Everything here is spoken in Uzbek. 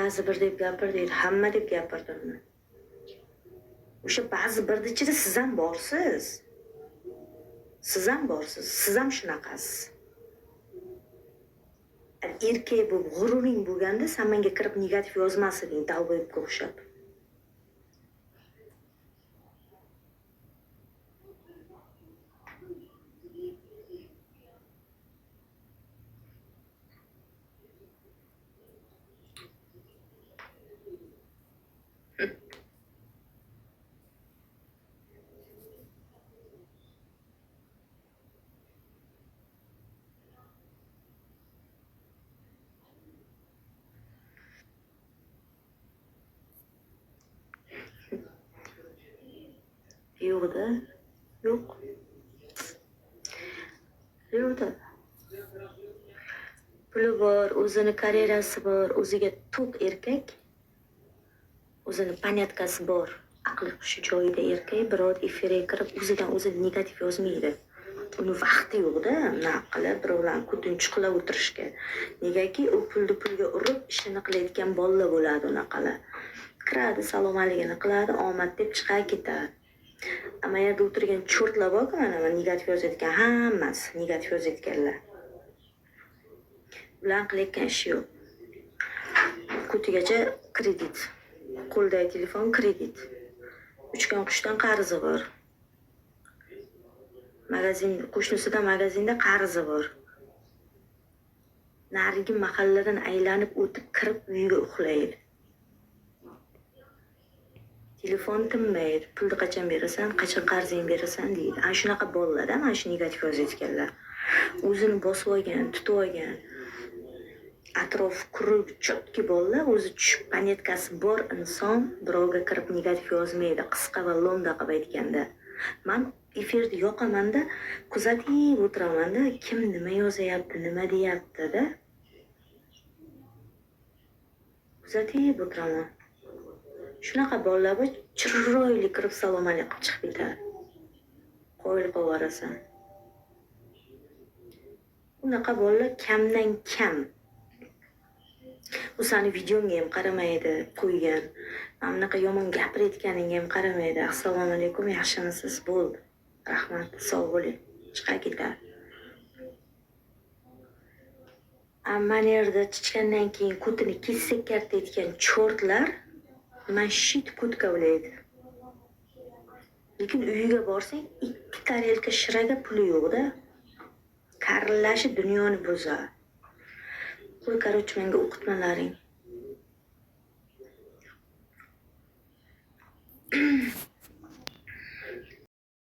ba'zi bir deb gapir deydi, hamma deb gapirdimmi? O'sha ba'zi birni ichida siz ham borsiz. Siz ham borsiz, siz ham shunaqasiz. Erkak bo'lib g'ururing bo'lganda sen menga kirib negativ yozmas eding dalboyibga o'xshab. Yo'qda, yo'q. Yo'qda. Puli bor, o'zini karyerasi bor, o'ziga to'q erkak, o'zini panyatkasi bor, aqli hushi joyida erkak biror efirga kirib o'zidan o'zi negativ yozmaydi. Uni vaqti yo'qda, unaqa qilib birovlarni ko'tinchi qilib o'tirishga. Negaki u pulga urib ishini qilayotgan bolalar bo'ladi unaqalar. Kiradi, salom aligini qiladi, omad deb chiqar ketadi. Ammo yerda o'tirgan cho'rtlar bor-ku, mana negativ yozayotgan, hammasi negativ yozayotganlar. Ular qilayotgan ishi yo'q. Ko'tigacha kredit, qo'ldagi telefon kredit, uchgan qushdan qarzi bor. Qo'shnisida magazinda qarzi bor. Narigi mahalladan aylanib o'tib kirib uyiga uxlaydi. Telefon tinmaydi. Pulni qachon berasan, qachon qarzing berasan deydi. Ana shunaqa bolalar-da, mana shu negativ yozayotganlar. O'zini bosib olgan, tutib olgan, atrof quruq chotki bolalar, o'zi tushib panetkasi bor inson birovga kirib negativ yozmaydi. Qisqa va lo'nda qilib aytganda. Men efirda yoqamanda, kuzatib o'tiramanda, kim nima yozayapti, nima deyapti-da. Kuzatib o'tiraman. Shunaqa bolalar bor, chiroyli kirib salom alaykum chiqib ketadi. Qo'yil qovarasan. Unaqa bolalar kamdan kam. U sani videongga ham qaramaydi, qo'ygan. Mana bunaqa yomon gapirayotganingga ham qaramaydi. Assalomu alaykum, yaxshimisiz? Bo'ldi. Rahmat, sog' bo'ling. Chiqib ketadi. Ammo yerda chichgandan keyin ko'tini kessak kartayotgan cho'rtlar man shit ko'tka ulaydi. Lekin uyiga borsang, 2 tarelka shiraga puli yo'q-da. Karillashi dunyoni buzadi. Qo'y, qarochi, menga o'qitmalaring.